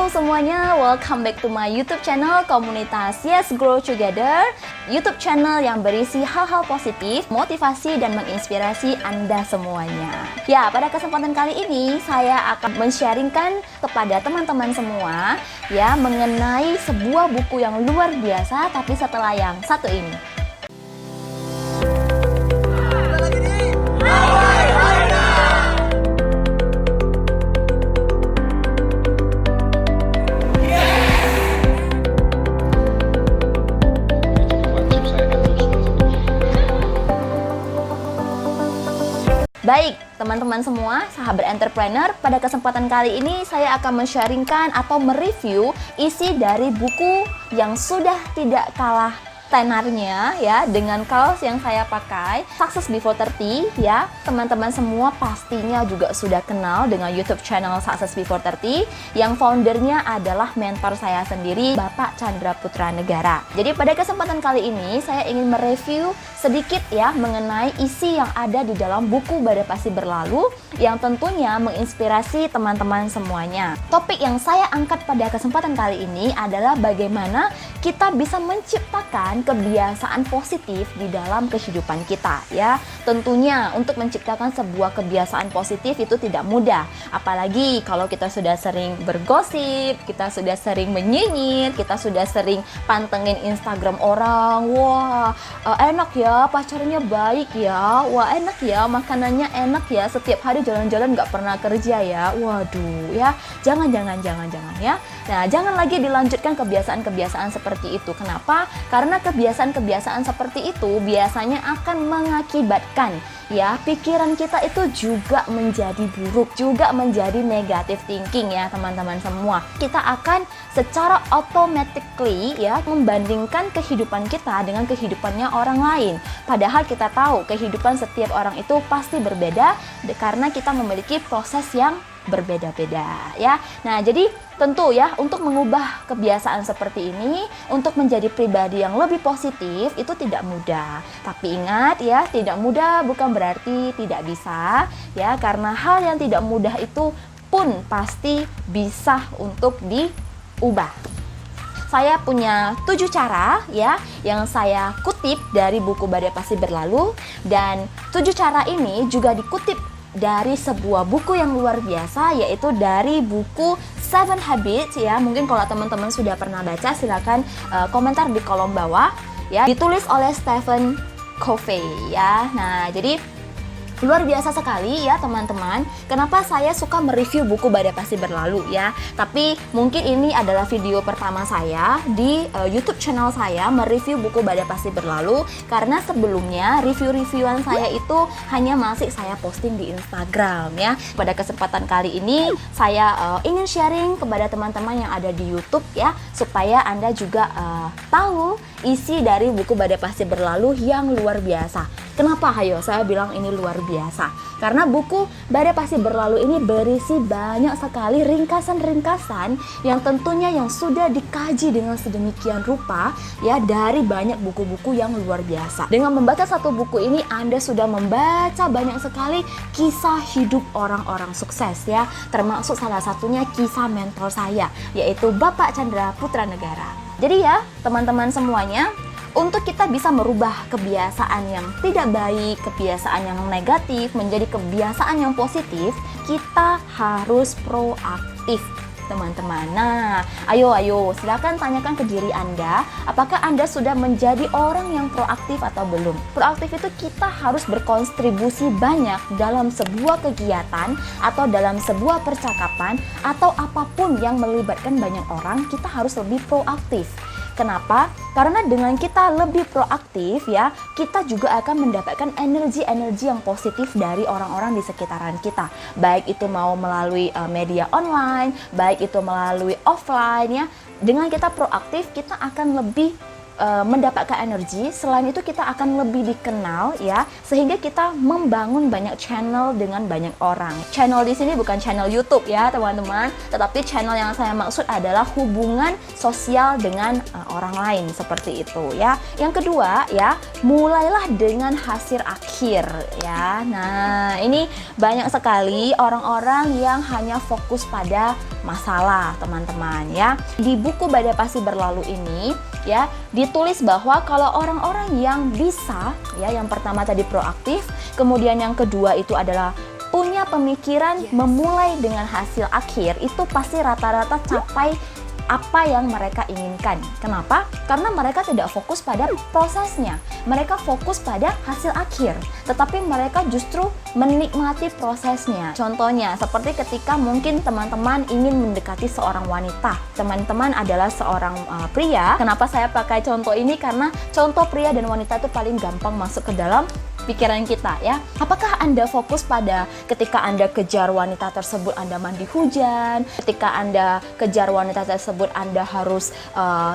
Halo semuanya, welcome back to my YouTube channel Komunitas Yes Grow Together. YouTube channel yang berisi hal-hal positif, motivasi dan menginspirasi Anda semuanya. Ya, pada kesempatan kali ini saya akan men-sharingkan kepada teman-teman semua ya mengenai sebuah buku yang luar biasa, tapi setelah yang satu ini. Baik, teman-teman semua, sahabat entrepreneur, pada kesempatan kali ini saya akan men-sharingkan atau mereview isi dari buku yang sudah tidak kalah tenarnya ya dengan kaos yang saya pakai, Success Before 30 ya. Teman-teman semua pastinya juga sudah kenal dengan YouTube channel Success Before 30 yang foundernya adalah mentor saya sendiri, Bapak Chandra Putra Negara. Jadi pada kesempatan kali ini saya ingin mereview sedikit ya mengenai isi yang ada di dalam buku Badai Pasti Berlalu yang tentunya menginspirasi teman-teman semuanya. Topik yang saya angkat pada kesempatan kali ini adalah bagaimana kita bisa menciptakan kebiasaan positif di dalam kehidupan kita ya. Tentunya untuk menciptakan sebuah kebiasaan positif itu tidak mudah, apalagi kalau kita sudah sering bergosip, kita sudah sering menyinyir, kita sudah sering pantengin Instagram orang. Wah, enak ya, pacarnya baik ya, wah enak ya, makanannya enak ya, setiap hari jalan-jalan nggak pernah kerja ya. Waduh ya, jangan ya. Nah, jangan lagi dilanjutkan kebiasaan-kebiasaan seperti itu. Kenapa? Karena kebiasaan-kebiasaan seperti itu biasanya akan mengakibatkan ya pikiran kita itu juga menjadi buruk, juga menjadi negative thinking ya teman-teman semua. Kita akan secara automatically ya membandingkan kehidupan kita dengan kehidupannya orang lain. Padahal kita tahu kehidupan setiap orang itu pasti berbeda karena kita memiliki proses yang berbeda-beda ya. Nah, jadi tentu ya untuk mengubah kebiasaan seperti ini, untuk menjadi pribadi yang lebih positif itu tidak mudah. Tapi ingat ya, tidak mudah bukan berarti tidak bisa ya, karena hal yang tidak mudah itu pun pasti bisa untuk diubah. Saya punya 7 cara ya yang saya kutip dari buku Badai Pasti Berlalu, dan 7 cara ini juga dikutip dari sebuah buku yang luar biasa, yaitu dari buku 7 Habits ya. Mungkin kalau teman-teman sudah pernah baca, silakan komentar di kolom bawah ya. Ditulis oleh Stephen Covey ya. Nah, jadi luar biasa sekali ya teman-teman. Kenapa saya suka mereview buku Badai Pasti Berlalu ya. Tapi mungkin ini adalah video pertama saya di YouTube channel saya mereview buku Badai Pasti Berlalu, karena sebelumnya review-reviewan saya itu hanya masih saya posting di Instagram ya. Pada kesempatan kali ini saya ingin sharing kepada teman-teman yang ada di YouTube ya, supaya Anda juga tahu isi dari buku Badai Pasti Berlalu yang luar biasa. Kenapa hayo saya bilang ini luar biasa? Karena buku Badai Pasti Berlalu ini berisi banyak sekali ringkasan-ringkasan yang tentunya yang sudah dikaji dengan sedemikian rupa ya dari banyak buku-buku yang luar biasa. Dengan membaca satu buku ini Anda sudah membaca banyak sekali kisah hidup orang-orang sukses ya, termasuk salah satunya kisah mentor saya, yaitu Bapak Chandra Putra Negara. Jadi ya teman-teman semuanya, untuk kita bisa merubah kebiasaan yang tidak baik, kebiasaan yang negatif menjadi kebiasaan yang positif, kita harus proaktif, teman-teman. Nah, ayo silakan tanyakan ke diri Anda, apakah Anda sudah menjadi orang yang proaktif atau belum? Proaktif itu kita harus berkontribusi banyak dalam sebuah kegiatan atau dalam sebuah percakapan atau apapun yang melibatkan banyak orang, kita harus lebih proaktif. Kenapa? Karena dengan kita lebih proaktif ya, kita juga akan mendapatkan energi-energi yang positif dari orang-orang di sekitaran kita. Baik itu mau melalui media online, baik itu melalui offline ya. Dengan kita proaktif, kita akan lebih mendapatkan energi. Selain itu kita akan lebih dikenal ya, sehingga kita membangun banyak channel dengan banyak orang. Channel di sini bukan channel YouTube ya teman-teman, tetapi channel yang saya maksud adalah hubungan sosial dengan orang lain, seperti itu ya. Yang kedua ya, mulailah dengan hasil akhir ya. Nah, ini banyak sekali orang-orang yang hanya fokus pada masalah, teman-teman ya. Di buku Badai Pasti Berlalu ini ya ditulis bahwa kalau orang-orang yang bisa ya, yang pertama tadi proaktif, kemudian yang kedua itu adalah punya pemikiran memulai dengan hasil akhir, itu pasti rata-rata capai apa yang mereka inginkan. Kenapa? Karena mereka tidak fokus pada prosesnya, mereka fokus pada hasil akhir, tetapi mereka justru menikmati prosesnya. Contohnya, seperti ketika mungkin teman-teman ingin mendekati seorang wanita, teman-teman adalah seorang pria. Kenapa saya pakai contoh ini? Karena contoh pria dan wanita itu paling gampang masuk ke dalam pikiran kita ya. Apakah Anda fokus pada ketika Anda kejar wanita tersebut Anda mandi hujan, ketika Anda kejar wanita tersebut Anda harus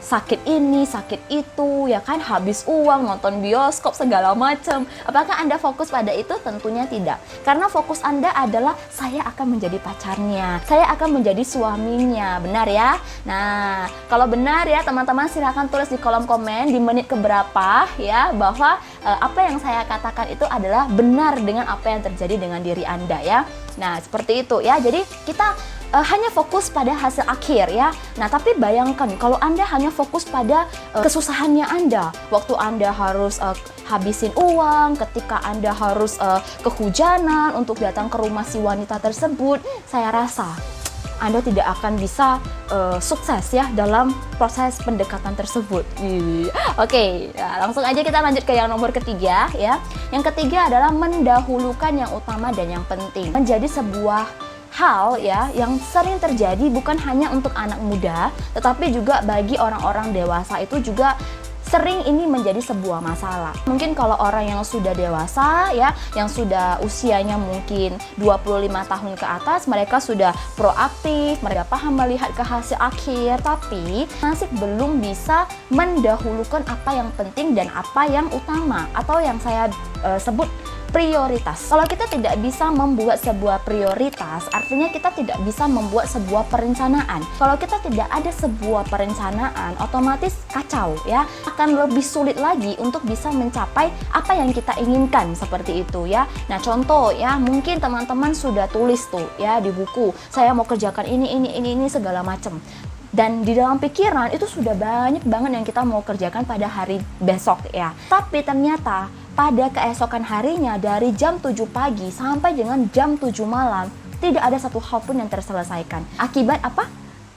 sakit ini, sakit itu, ya kan, habis uang, nonton bioskop, segala macam. Apakah Anda fokus pada itu? Tentunya tidak. Karena fokus Anda adalah saya akan menjadi pacarnya, saya akan menjadi suaminya. Benar ya? Nah, kalau benar ya teman-teman, silahkan tulis di kolom komen di menit keberapa ya, bahwa apa yang saya katakan itu adalah benar dengan apa yang terjadi dengan diri Anda ya. Nah, seperti itu ya. Jadi kita hanya fokus pada hasil akhir ya. Nah, tapi bayangkan kalau Anda hanya fokus pada kesusahannya Anda, waktu Anda harus habisin uang, ketika Anda harus kehujanan untuk datang ke rumah si wanita tersebut, saya rasa Anda tidak akan bisa sukses ya dalam proses pendekatan tersebut. Oke, nah, langsung aja kita lanjut ke yang nomor ketiga ya. Yang ketiga adalah mendahulukan yang utama dan yang penting. Menjadi sebuah hal ya yang sering terjadi bukan hanya untuk anak muda, tetapi juga bagi orang-orang dewasa itu juga sering ini menjadi sebuah masalah. Mungkin kalau orang yang sudah dewasa ya, yang sudah usianya mungkin 25 tahun ke atas, mereka sudah proaktif, mereka paham melihat ke hasil akhir, tapi masih belum bisa mendahulukan apa yang penting dan apa yang utama, atau yang saya sebut prioritas. Kalau kita tidak bisa membuat sebuah prioritas, artinya kita tidak bisa membuat sebuah perencanaan. Kalau kita tidak ada sebuah perencanaan, otomatis kacau ya. Akan lebih sulit lagi untuk bisa mencapai apa yang kita inginkan, seperti itu ya. Nah, contoh ya, mungkin teman-teman sudah tulis tuh ya di buku, saya mau kerjakan ini segala macam. Dan di dalam pikiran itu sudah banyak banget yang kita mau kerjakan pada hari besok ya. Tapi ternyata pada keesokan harinya dari jam 7 pagi sampai dengan jam 7 malam tidak ada satu hal pun yang terselesaikan. Akibat apa?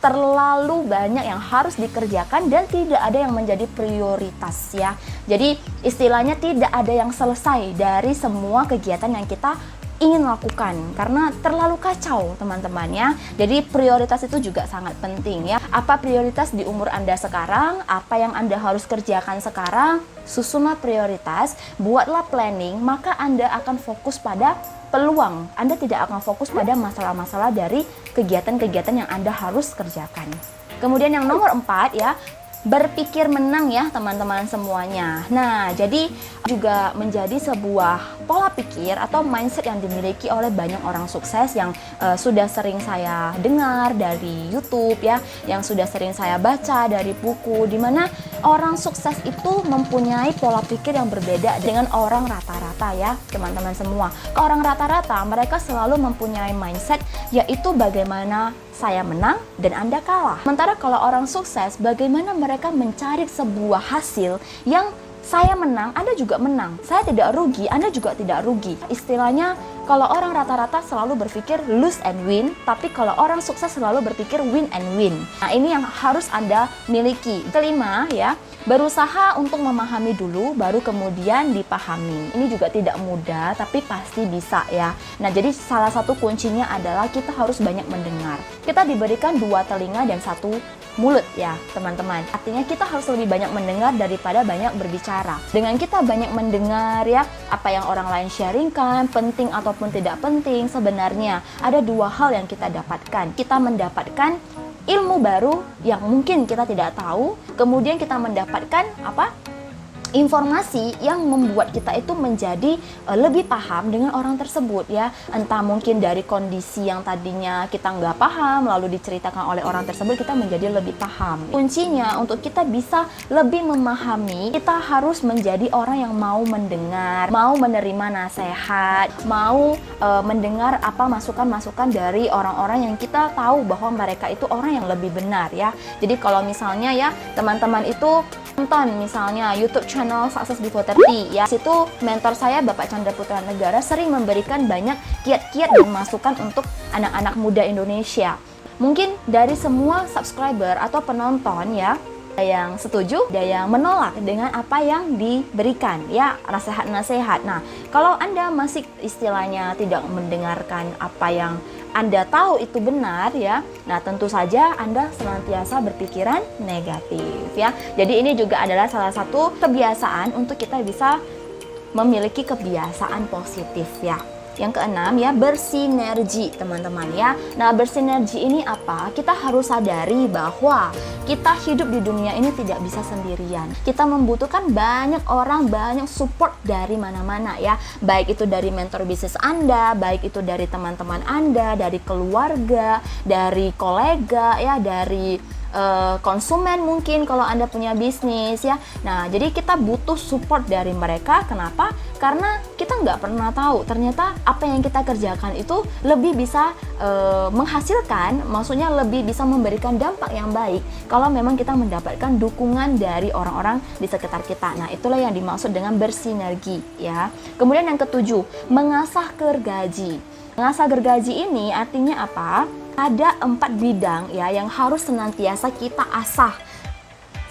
Terlalu banyak yang harus dikerjakan dan tidak ada yang menjadi prioritas ya. Jadi istilahnya tidak ada yang selesai dari semua kegiatan yang kita ingin lakukan karena terlalu kacau teman-teman ya. Jadi prioritas itu juga sangat penting ya. Apa prioritas di umur Anda sekarang? Apa yang Anda harus kerjakan sekarang? Susunlah prioritas, buatlah planning, maka Anda akan fokus pada peluang. Anda tidak akan fokus pada masalah-masalah dari kegiatan-kegiatan yang Anda harus kerjakan. Kemudian yang nomor 4 ya, berpikir menang ya teman-teman semuanya. Nah, jadi juga menjadi sebuah pola pikir atau mindset yang dimiliki oleh banyak orang sukses yang sudah sering saya dengar dari YouTube ya, yang sudah sering saya baca dari buku, di mana orang sukses itu mempunyai pola pikir yang berbeda dengan orang rata-rata ya teman-teman semua. Orang rata-rata mereka selalu mempunyai mindset yaitu bagaimana saya menang dan Anda kalah. Sementara kalau orang sukses, bagaimana mereka mencari sebuah hasil yang saya menang, Anda juga menang. Saya tidak rugi, Anda juga tidak rugi. Istilahnya, kalau orang rata-rata selalu berpikir lose and win, tapi kalau orang sukses selalu berpikir win and win. Nah, ini yang harus Anda miliki. Kelima ya, berusaha untuk memahami dulu, baru kemudian dipahami. Ini juga tidak mudah, tapi pasti bisa ya. Nah, jadi salah satu kuncinya adalah kita harus banyak mendengar. Kita diberikan 2 telinga dan 1 mulut ya teman-teman. Artinya kita harus lebih banyak mendengar daripada banyak berbicara. Dengan kita banyak mendengar ya, apa yang orang lain sharingkan, penting ataupun tidak penting, sebenarnya ada 2 hal yang kita dapatkan. Kita mendapatkan ilmu baru yang mungkin kita tidak tahu, kemudian kita mendapatkan apa? informasi yang membuat kita itu menjadi lebih paham dengan orang tersebut ya. Entah mungkin dari kondisi yang tadinya kita nggak paham lalu diceritakan oleh orang tersebut, kita menjadi lebih paham. Kuncinya untuk kita bisa lebih memahami, kita harus menjadi orang yang mau mendengar, mau menerima nasihat, mau mendengar apa masukan-masukan dari orang-orang yang kita tahu bahwa mereka itu orang yang lebih benar ya. Jadi kalau misalnya ya teman-teman itu nonton misalnya YouTube channel Success Before 30 ya, situ mentor saya Bapak Chandra Putra Negara sering memberikan banyak kiat-kiat dan masukan untuk anak-anak muda Indonesia. Mungkin dari semua subscriber atau penonton ya, ada yang setuju, ada yang menolak dengan apa yang diberikan ya, nasihat-nasihat. Nah, kalau Anda masih istilahnya tidak mendengarkan apa yang Anda tahu itu benar ya, nah tentu saja Anda senantiasa berpikiran negatif ya. Jadi ini juga adalah salah satu kebiasaan untuk kita bisa memiliki kebiasaan positif ya. Yang keenam ya, bersinergi teman-teman ya. Nah, bersinergi ini apa? Kita harus sadari bahwa kita hidup di dunia ini tidak bisa sendirian. Kita membutuhkan banyak orang, banyak support dari mana-mana ya. Baik itu dari mentor bisnis Anda, baik itu dari teman-teman Anda, dari keluarga, dari kolega ya, dari konsumen mungkin kalau Anda punya bisnis ya. Nah, jadi kita butuh support dari mereka. Kenapa? Karena kita nggak pernah tahu ternyata apa yang kita kerjakan itu lebih bisa menghasilkan, maksudnya lebih bisa memberikan dampak yang baik kalau memang kita mendapatkan dukungan dari orang-orang di sekitar kita. Nah, itulah yang dimaksud dengan bersinergi ya. Kemudian yang ketujuh, mengasah gergaji. Mengasah gergaji ini artinya apa? Ada 4 bidang ya yang harus senantiasa kita asah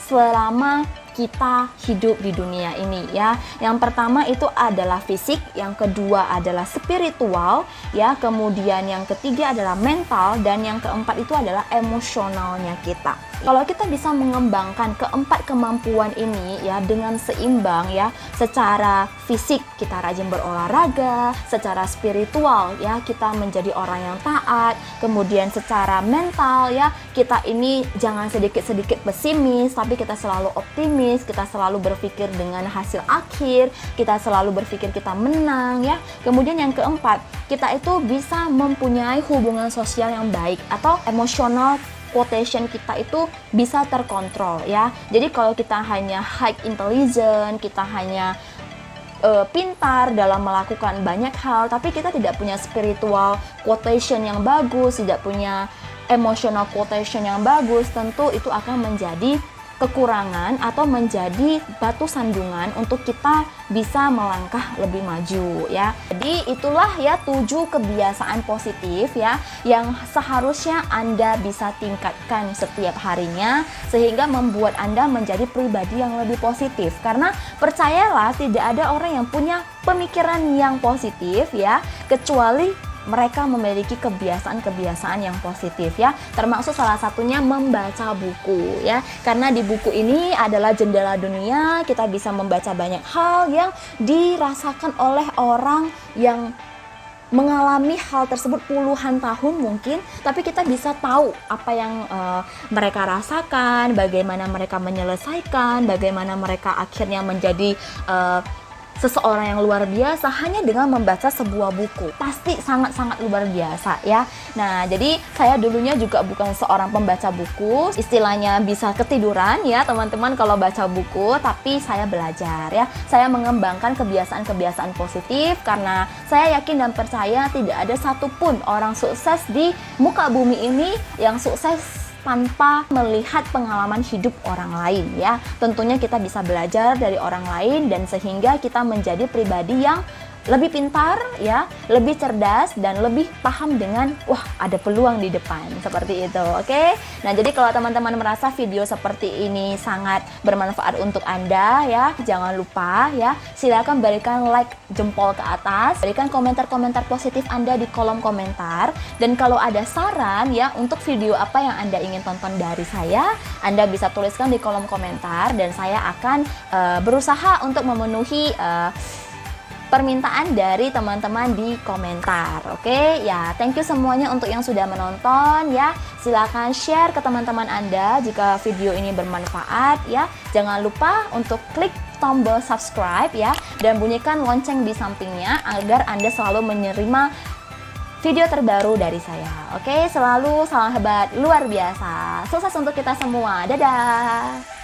selama kita hidup di dunia ini ya. Yang pertama itu adalah fisik, yang kedua adalah spiritual ya, kemudian yang ketiga adalah mental, dan yang keempat itu adalah emosionalnya kita. Kalau kita bisa mengembangkan keempat kemampuan ini ya dengan seimbang ya, secara fisik kita rajin berolahraga, secara spiritual ya kita menjadi orang yang taat, kemudian secara mental ya kita ini jangan sedikit-sedikit pesimis, tapi kita selalu optimis, kita selalu berpikir dengan hasil akhir, kita selalu berpikir kita menang ya. Kemudian yang keempat, kita itu bisa mempunyai hubungan sosial yang baik atau emosional quotient kita itu bisa terkontrol ya. Jadi kalau kita hanya high intelligence, kita hanya pintar dalam melakukan banyak hal, tapi kita tidak punya spiritual quotient yang bagus, tidak punya emotional quotient yang bagus, tentu itu akan menjadi kekurangan atau menjadi batu sandungan untuk kita bisa melangkah lebih maju ya. Jadi itulah ya 7 kebiasaan positif ya yang seharusnya Anda bisa tingkatkan setiap harinya sehingga membuat Anda menjadi pribadi yang lebih positif. Karena percayalah tidak ada orang yang punya pemikiran yang positif ya kecuali mereka memiliki kebiasaan-kebiasaan yang positif ya, termasuk salah satunya membaca buku ya, karena di buku ini adalah jendela dunia, kita bisa membaca banyak hal yang dirasakan oleh orang yang mengalami hal tersebut puluhan tahun mungkin, tapi kita bisa tahu apa yang mereka rasakan, bagaimana mereka menyelesaikan, bagaimana mereka akhirnya menjadi seseorang yang luar biasa hanya dengan membaca sebuah buku. Pasti sangat-sangat luar biasa ya. Nah, jadi saya dulunya juga bukan seorang pembaca buku, istilahnya bisa ketiduran ya teman-teman kalau baca buku, tapi saya belajar ya. Saya mengembangkan kebiasaan-kebiasaan positif karena saya yakin dan percaya tidak ada satupun orang sukses di muka bumi ini yang sukses tanpa melihat pengalaman hidup orang lain ya. Tentunya kita bisa belajar dari orang lain dan sehingga kita menjadi pribadi yang lebih pintar ya, lebih cerdas dan lebih paham dengan wah ada peluang di depan seperti itu. Oke. Nah, jadi kalau teman-teman merasa video seperti ini sangat bermanfaat untuk Anda ya, jangan lupa ya, silakan berikan like jempol ke atas, berikan komentar-komentar positif Anda di kolom komentar, dan kalau ada saran ya untuk video apa yang Anda ingin tonton dari saya, Anda bisa tuliskan di kolom komentar dan saya akan berusaha untuk memenuhi permintaan dari teman-teman di komentar. Oke, ya thank you semuanya untuk yang sudah menonton ya. Silakan share ke teman-teman Anda jika video ini bermanfaat ya. Jangan lupa untuk klik tombol subscribe ya dan bunyikan lonceng di sampingnya agar Anda selalu menerima video terbaru dari saya. Oke, selalu salam hebat luar biasa. Sukses untuk kita semua. Dadah.